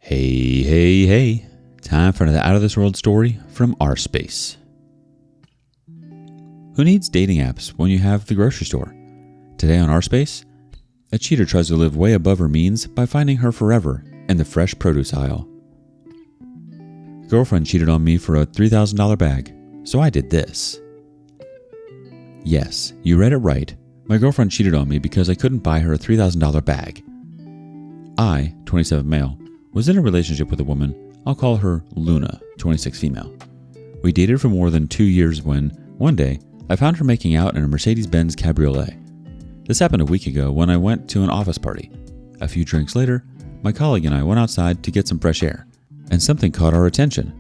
Hey, hey, hey. Time for another Out of This World story from rSpace. Who needs dating apps when you have the grocery store? Today on rSpace, a cheater tries to live way above her means by finding her forever in the fresh produce aisle. Girlfriend cheated on me for a $3,000 bag, so I did this. Yes, you read it right. My girlfriend cheated on me because I couldn't buy her a $3,000 bag. I, 27 male, was in a relationship with a woman. I'll call her Luna, 26 female. We dated for more than 2 years when, one day, I found her making out in a Mercedes-Benz cabriolet. This happened a week ago when I went to an office party. A few drinks later, my colleague and I went outside to get some fresh air, and something caught our attention.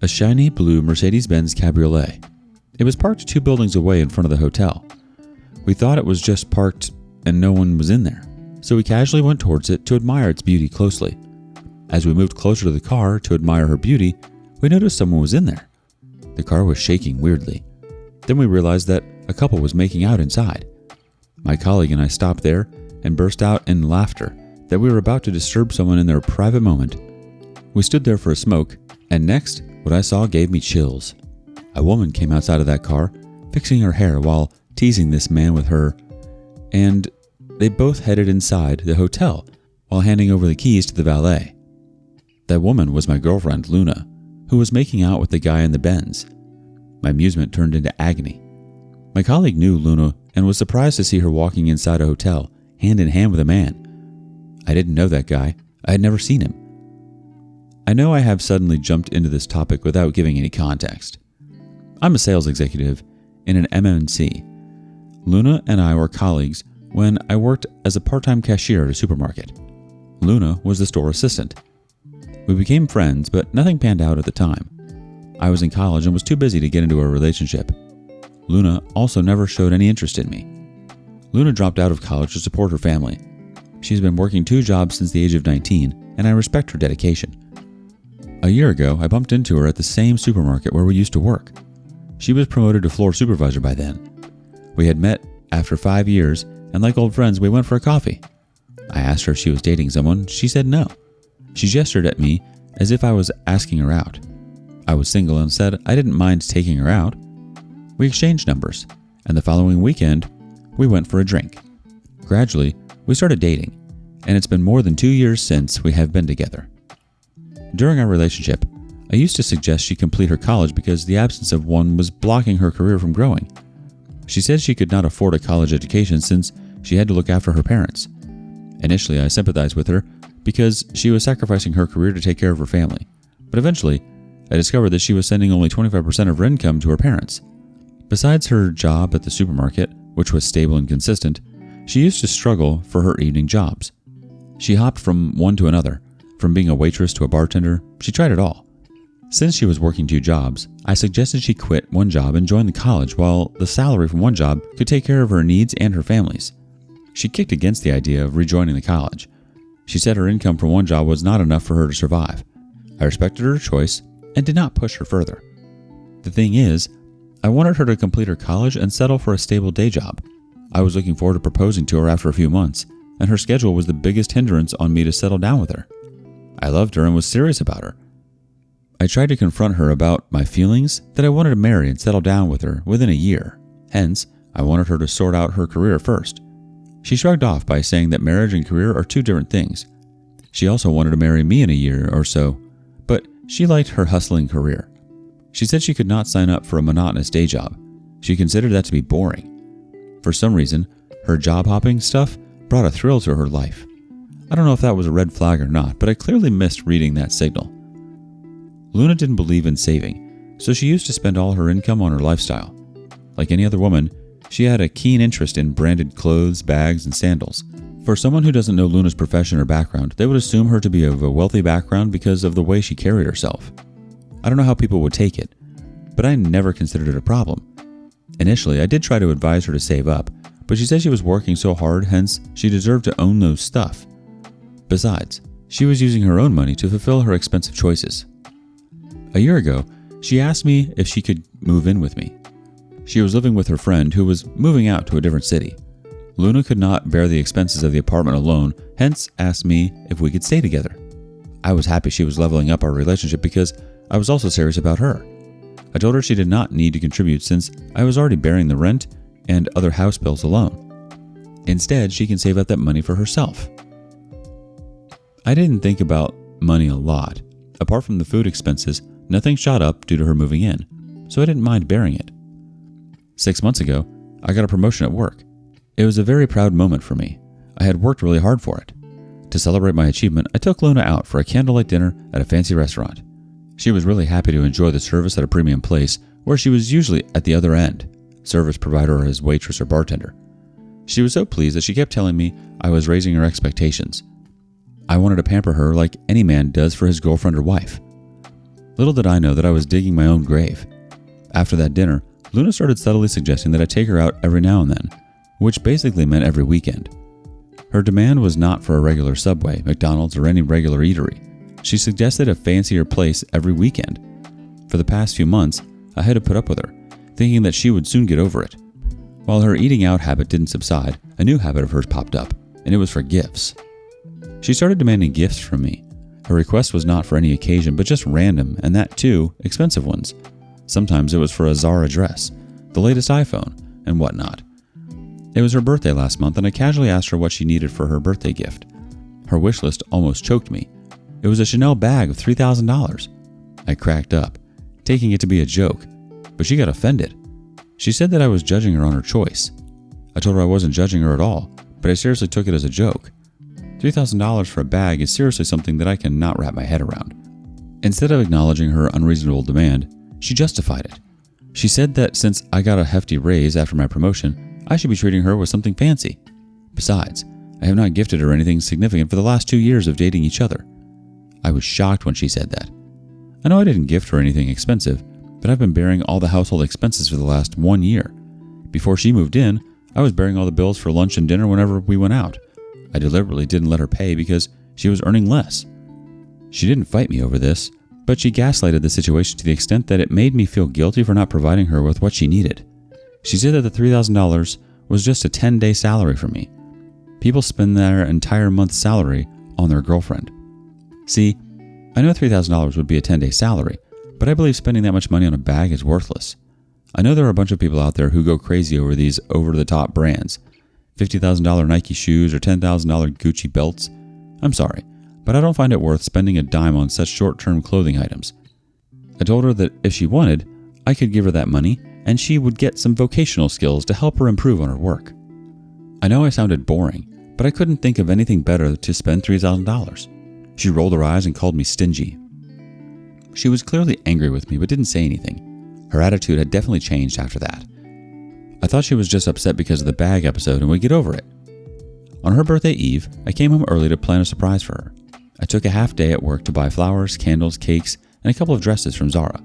A shiny blue Mercedes-Benz cabriolet. It was parked 2 buildings away in front of the hotel. We thought it was just parked and no one was in there, so we casually went towards it to admire its beauty closely. As we moved closer to the car to admire her beauty, we noticed someone was in there. The car was shaking weirdly. Then we realized that a couple was making out inside. My colleague and I stopped there and burst out in laughter that we were about to disturb someone in their private moment. We stood there for a smoke, and next, what I saw gave me chills. A woman came outside of that car, fixing her hair while teasing this man with her, and they both headed inside the hotel while handing over the keys to the valet. That woman was my girlfriend, Luna, who was making out with the guy in the Benz. My amusement turned into agony. My colleague knew Luna and was surprised to see her walking inside a hotel, hand in hand with a man. I didn't know that guy. I had never seen him. I know I have suddenly jumped into this topic without giving any context. I'm a sales executive in an MNC. Luna and I were colleagues when I worked as a part-time cashier at a supermarket. Luna was the store assistant. We became friends, but nothing panned out at the time. I was in college and was too busy to get into a relationship. Luna also never showed any interest in me. Luna dropped out of college to support her family. She's been working 2 jobs since the age of 19, and I respect her dedication. A year ago, I bumped into her at the same supermarket where we used to work. She was promoted to floor supervisor by then. We had met after 5 years, and like old friends, we went for a coffee. I asked her if she was dating someone. She said no. She gestured at me as if I was asking her out. I was single and said I didn't mind taking her out. We exchanged numbers, and the following weekend, we went for a drink. Gradually, we started dating, and it's been more than 2 years since we have been together. During our relationship, I used to suggest she complete her college because the absence of one was blocking her career from growing. She said she could not afford a college education since she had to look after her parents. Initially, I sympathized with her because she was sacrificing her career to take care of her family. But eventually, I discovered that she was sending only 25% of her income to her parents. Besides her job at the supermarket, which was stable and consistent, she used to struggle for her evening jobs. She hopped from one to another, from being a waitress to a bartender. She tried it all. Since she was working 2 jobs, I suggested she quit one job and join the college while the salary from one job could take care of her needs and her family's. She kicked against the idea of rejoining the college. She said her income from one job was not enough for her to survive. I respected her choice and did not push her further. The thing is, I wanted her to complete her college and settle for a stable day job. I was looking forward to proposing to her after a few months, and her schedule was the biggest hindrance on me to settle down with her. I loved her and was serious about her. I tried to confront her about my feelings that I wanted to marry and settle down with her within a year. Hence, I wanted her to sort out her career first. She shrugged off by saying that marriage and career are 2 different things. She also wanted to marry me in a year or so, but she liked her hustling career. She said she could not sign up for a monotonous day job. She considered that to be boring. For some reason, her job hopping stuff brought a thrill to her life. I don't know if that was a red flag or not, but I clearly missed reading that signal. Luna didn't believe in saving, so she used to spend all her income on her lifestyle. Like any other woman, she had a keen interest in branded clothes, bags, and sandals. For someone who doesn't know Luna's profession or background, they would assume her to be of a wealthy background because of the way she carried herself. I don't know how people would take it, but I never considered it a problem. Initially, I did try to advise her to save up, but she said she was working so hard, hence she deserved to own those stuff. Besides, she was using her own money to fulfill her expensive choices. A year ago, she asked me if she could move in with me. She was living with her friend who was moving out to a different city. Luna could not bear the expenses of the apartment alone, hence asked me if we could stay together. I was happy she was leveling up our relationship because I was also serious about her. I told her she did not need to contribute since I was already bearing the rent and other house bills alone. Instead, she can save up that money for herself. I didn't think about money a lot. Apart from the food expenses, nothing shot up due to her moving in, so I didn't mind bearing it. 6 months ago, I got a promotion at work. It was a very proud moment for me. I had worked really hard for it. To celebrate my achievement, I took Luna out for a candlelight dinner at a fancy restaurant. She was really happy to enjoy the service at a premium place where she was usually at the other end, service provider or as waitress or bartender. She was so pleased that she kept telling me I was raising her expectations. I wanted to pamper her like any man does for his girlfriend or wife. Little did I know that I was digging my own grave. After that dinner, Luna started subtly suggesting that I take her out every now and then, which basically meant every weekend. Her demand was not for a regular Subway, McDonald's, or any regular eatery. She suggested a fancier place every weekend. For the past few months, I had to put up with her, thinking that she would soon get over it. While her eating out habit didn't subside, a new habit of hers popped up, and it was for gifts. She started demanding gifts from me. Her request was not for any occasion, but just random, and that too, expensive ones. Sometimes it was for a Zara dress, the latest iPhone, and whatnot. It was her birthday last month, and I casually asked her what she needed for her birthday gift. Her wish list almost choked me. It was a Chanel bag of $3,000. I cracked up, taking it to be a joke, but she got offended. She said that I was judging her on her choice. I told her I wasn't judging her at all, but I seriously took it as a joke. $3,000 for a bag is seriously something that I cannot wrap my head around. Instead of acknowledging her unreasonable demand, she justified it. She said that since I got a hefty raise after my promotion, I should be treating her with something fancy. Besides, I have not gifted her anything significant for the last 2 years of dating each other. I was shocked when she said that. I know I didn't gift her anything expensive, but I've been bearing all the household expenses for the last 1 year. Before she moved in, I was bearing all the bills for lunch and dinner whenever we went out. I deliberately didn't let her pay because she was earning less. She didn't fight me over this, but she gaslighted the situation to the extent that it made me feel guilty for not providing her with what she needed. She said that the $3,000 was just a 10-day salary for me. People spend their entire month's salary on their girlfriend. See, I know $3,000 would be a 10-day salary, but I believe spending that much money on a bag is worthless. I know there are a bunch of people out there who go crazy over these over-the-top brands. $50,000 Nike shoes or $10,000 Gucci belts. I'm sorry, but I don't find it worth spending a dime on such short-term clothing items. I told her that if she wanted, I could give her that money and she would get some vocational skills to help her improve on her work. I know I sounded boring, but I couldn't think of anything better to spend $3,000. She rolled her eyes and called me stingy. She was clearly angry with me but didn't say anything. Her attitude had definitely changed after that. I thought she was just upset because of the bag episode and would get over it. On her birthday eve, I came home early to plan a surprise for her. I took a half day at work to buy flowers, candles, cakes, and a couple of dresses from Zara,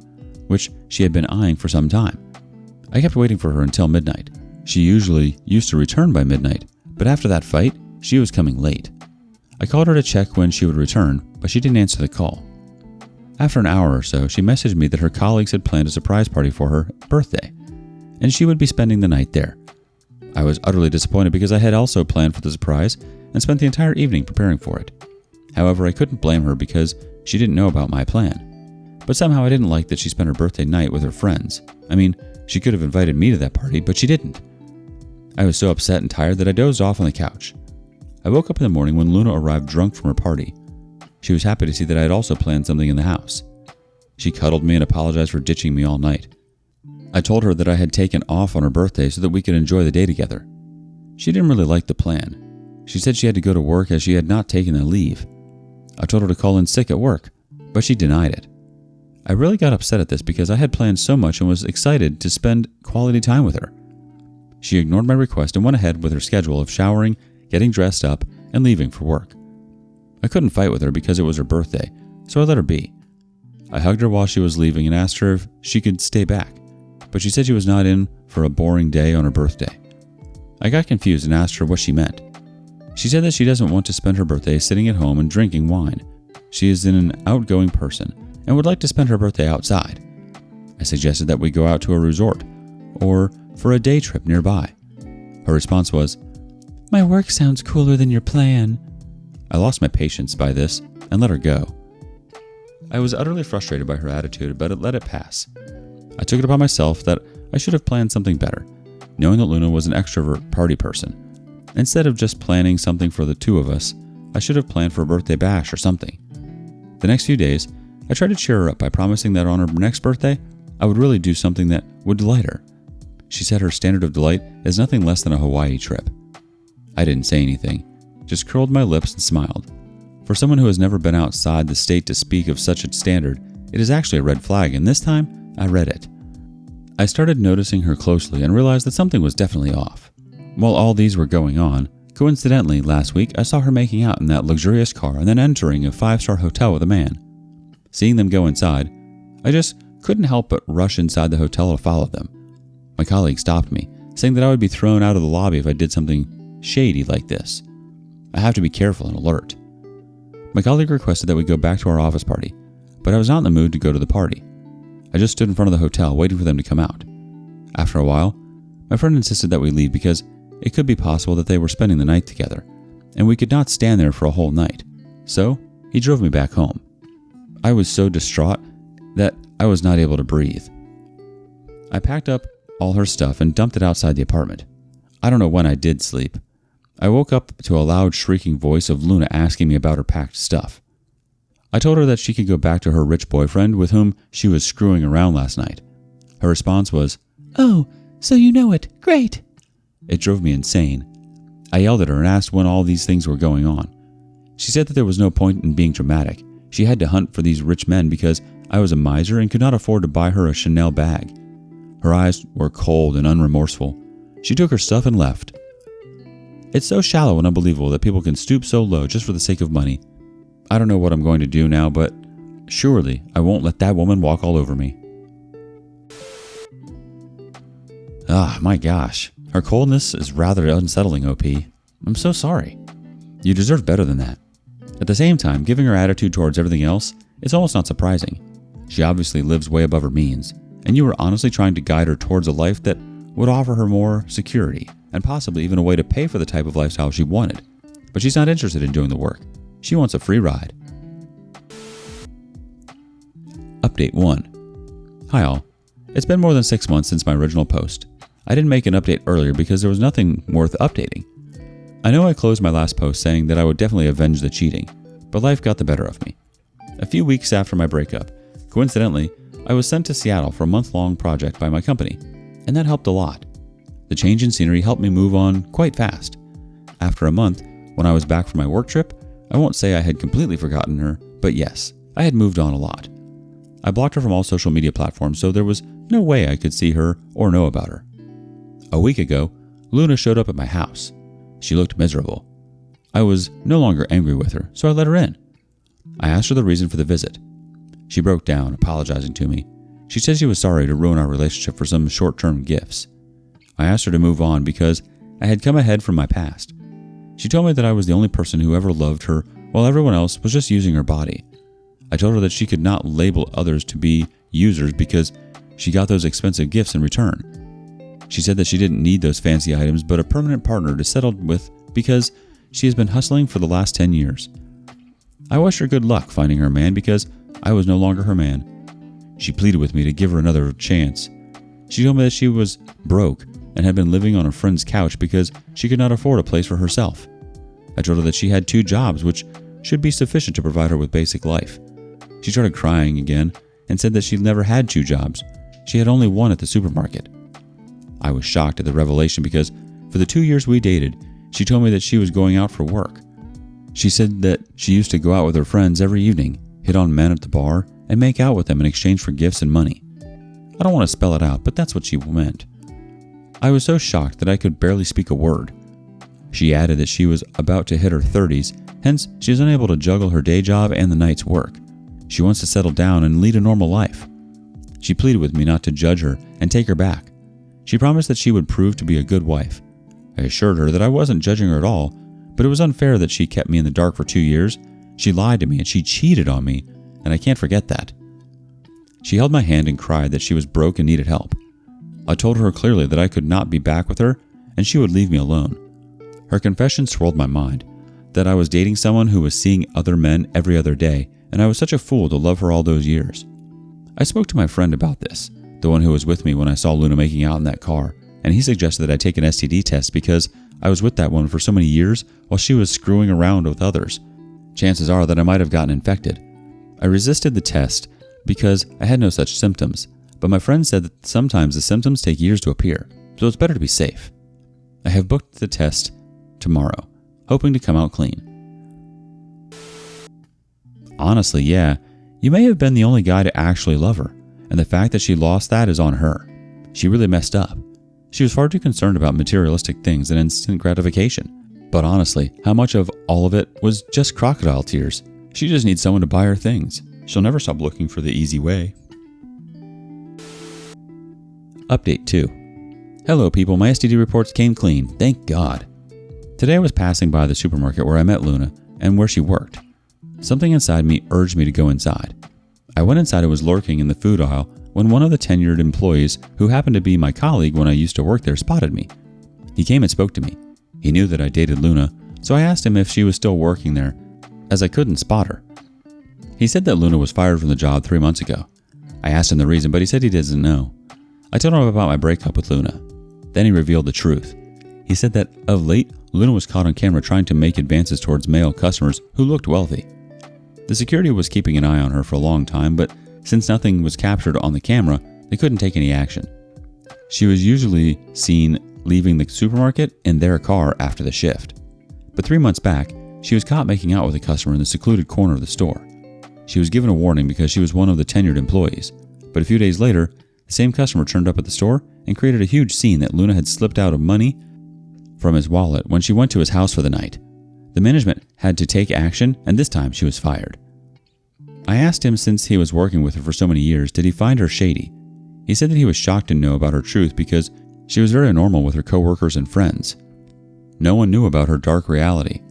which she had been eyeing for some time. I kept waiting for her until midnight. She usually used to return by midnight, but after that fight, she was coming late. I called her to check when she would return, but she didn't answer the call. After an hour or so, she messaged me that her colleagues had planned a surprise party for her birthday, and she would be spending the night there. I was utterly disappointed because I had also planned for the surprise and spent the entire evening preparing for it. However, I couldn't blame her because she didn't know about my plan. But somehow I didn't like that she spent her birthday night with her friends. I mean, she could have invited me to that party, but she didn't. I was so upset and tired that I dozed off on the couch. I woke up in the morning when Luna arrived drunk from her party. She was happy to see that I had also planned something in the house. She cuddled me and apologized for ditching me all night. I told her that I had taken off on her birthday so that we could enjoy the day together. She didn't really like the plan. She said she had to go to work as she had not taken a leave. I told her to call in sick at work, but she denied it. I really got upset at this because I had planned so much and was excited to spend quality time with her. She ignored my request and went ahead with her schedule of showering, getting dressed up, and leaving for work. I couldn't fight with her because it was her birthday, so I let her be. I hugged her while she was leaving and asked her if she could stay back, but she said she was not in for a boring day on her birthday. I got confused and asked her what she meant. She said that she doesn't want to spend her birthday sitting at home and drinking wine. She is an outgoing person and would like to spend her birthday outside. I suggested that we go out to a resort or for a day trip nearby. Her response was, "My work sounds cooler than your plan." I lost my patience by this and let her go. I was utterly frustrated by her attitude, but let it pass. I took it upon myself that I should have planned something better, knowing that Luna was an extrovert party person. Instead of just planning something for the two of us, I should have planned for a birthday bash or something. The next few days, I tried to cheer her up by promising that on her next birthday, I would really do something that would delight her. She said her standard of delight is nothing less than a Hawaii trip. I didn't say anything, just curled my lips and smiled. For someone who has never been outside the state to speak of such a standard, it is actually a red flag, and this time, I read it. I started noticing her closely and realized that something was definitely off. While all these were going on, coincidentally, last week I saw her making out in that luxurious car and then entering a 5-star hotel with a man. Seeing them go inside, I just couldn't help but rush inside the hotel to follow them. My colleague stopped me, saying that I would be thrown out of the lobby if I did something shady like this. I have to be careful and alert. My colleague requested that we go back to our office party, but I was not in the mood to go to the party. I just stood in front of the hotel waiting for them to come out. After a while, my friend insisted that we leave because it could be possible that they were spending the night together, and we could not stand there for a whole night. So, he drove me back home. I was so distraught that I was not able to breathe. I packed up all her stuff and dumped it outside the apartment. I don't know when I did sleep. I woke up to a loud shrieking voice of Luna asking me about her packed stuff. I told her that she could go back to her rich boyfriend with whom she was screwing around last night. Her response was, "Oh, so you know it. Great." It drove me insane. I yelled at her and asked when all these things were going on. She said that there was no point in being dramatic. She had to hunt for these rich men because I was a miser and could not afford to buy her a Chanel bag. Her eyes were cold and unremorseful. She took her stuff and left. It's so shallow and unbelievable that people can stoop so low just for the sake of money. I don't know what I'm going to do now, but surely I won't let that woman walk all over me. My gosh. Her coldness is rather unsettling, OP. I'm so sorry. You deserve better than that. At the same time, giving her attitude towards everything else, it's almost not surprising. She obviously lives way above her means, and you were honestly trying to guide her towards a life that would offer her more security, and possibly even a way to pay for the type of lifestyle she wanted. But she's not interested in doing the work. She wants a free ride. Update 1. Hi all. It's been more than 6 months since my original post. I didn't make an update earlier because there was nothing worth updating. I know I closed my last post saying that I would definitely avenge the cheating, but life got the better of me. A few weeks after my breakup, coincidentally, I was sent to Seattle for a month-long project by my company, and that helped a lot. The change in scenery helped me move on quite fast. After a month, when I was back from my work trip, I won't say I had completely forgotten her, but yes, I had moved on a lot. I blocked her from all social media platforms, so there was no way I could see her or know about her. A week ago, Luna showed up at my house. She looked miserable. I was no longer angry with her, so I let her in. I asked her the reason for the visit. She broke down, apologizing to me. She said she was sorry to ruin our relationship for some short-term gifts. I asked her to move on because I had come ahead from my past. She told me that I was the only person who ever loved her while everyone else was just using her body. I told her that she could not label others to be users because she got those expensive gifts in return. She said that she didn't need those fancy items but a permanent partner to settle with because she has been hustling for the last 10 years. I wished her good luck finding her man because I was no longer her man. She pleaded with me to give her another chance. She told me that she was broke and had been living on a friend's couch because she could not afford a place for herself. I told her that she had 2 jobs, which should be sufficient to provide her with basic life. She started crying again and said that she never had 2 jobs. She had only one at the supermarket. I was shocked at the revelation because for the 2 years we dated, she told me that she was going out for work. She said that she used to go out with her friends every evening, hit on men at the bar, and make out with them in exchange for gifts and money. I don't want to spell it out, but that's what she meant. I was so shocked that I could barely speak a word. She added that she was about to hit her 30s, hence she is unable to juggle her day job and the night's work. She wants to settle down and lead a normal life. She pleaded with me not to judge her and take her back. She promised that she would prove to be a good wife. I assured her that I wasn't judging her at all, but it was unfair that she kept me in the dark for 2 years. She lied to me and she cheated on me, and I can't forget that. She held my hand and cried that she was broke and needed help. I told her clearly that I could not be back with her and she would leave me alone. Her confession swirled my mind, that I was dating someone who was seeing other men every other day and I was such a fool to love her all those years. I spoke to my friend about this, the one who was with me when I saw Luna making out in that car, and he suggested that I take an STD test because I was with that one for so many years while she was screwing around with others. Chances are that I might have gotten infected. I resisted the test because I had no such symptoms, but my friend said that sometimes the symptoms take years to appear, so it's better to be safe. I have booked the test tomorrow, hoping to come out clean. Honestly, yeah, you may have been the only guy to actually love her, and the fact that she lost that is on her. She really messed up. She was far too concerned about materialistic things and instant gratification. But honestly, how much of all of it was just crocodile tears? She just needs someone to buy her things. She'll never stop looking for the easy way. Update 2. Hello people, my STD reports came clean, thank God. Today I was passing by the supermarket where I met Luna and where she worked. Something inside me urged me to go inside. I went inside and was lurking in the food aisle when one of the tenured employees, who happened to be my colleague when I used to work there, spotted me. He came and spoke to me. He knew that I dated Luna, so I asked him if she was still working there, as I couldn't spot her. He said that Luna was fired from the job 3 months ago. I asked him the reason, but he said he doesn't know. I told him about my breakup with Luna. Then he revealed the truth. He said that of late, Luna was caught on camera trying to make advances towards male customers who looked wealthy. The security was keeping an eye on her for a long time, but since nothing was captured on the camera, they couldn't take any action. She was usually seen leaving the supermarket in their car after the shift. But 3 months back, she was caught making out with a customer in the secluded corner of the store. She was given a warning because she was one of the tenured employees, but a few days later, the same customer turned up at the store and created a huge scene that Luna had slipped out of money from his wallet when she went to his house for the night. The management had to take action, and this time she was fired. I asked him, since he was working with her for so many years, did he find her shady? He said that he was shocked to know about her truth because she was very normal with her coworkers and friends. No one knew about her dark reality.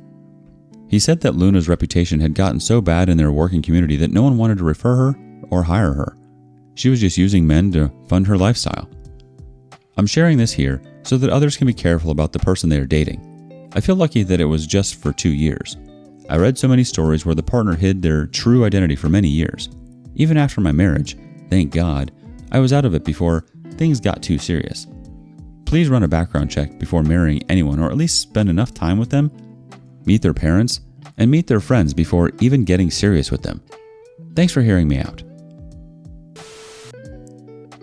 He said that Luna's reputation had gotten so bad in their working community that no one wanted to refer her or hire her. She was just using men to fund her lifestyle. I'm sharing this here so that others can be careful about the person they are dating. I feel lucky that it was just for 2 years. I read so many stories where the partner hid their true identity for many years. Even after my marriage, thank God, I was out of it before things got too serious. Please run a background check before marrying anyone, or at least spend enough time with them, meet their parents, and meet their friends before even getting serious with them. Thanks for hearing me out.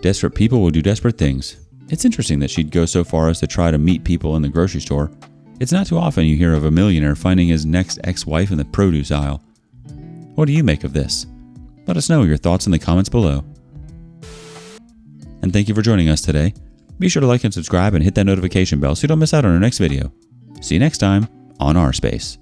Desperate people will do desperate things. It's interesting that she'd go so far as to try to meet people in the grocery store. It's not too often you hear of a millionaire finding his next ex-wife in the produce aisle. What do you make of this? Let us know your thoughts in the comments below. And thank you for joining us today. Be sure to like and subscribe and hit that notification bell so you don't miss out on our next video. See you next time on rSpace.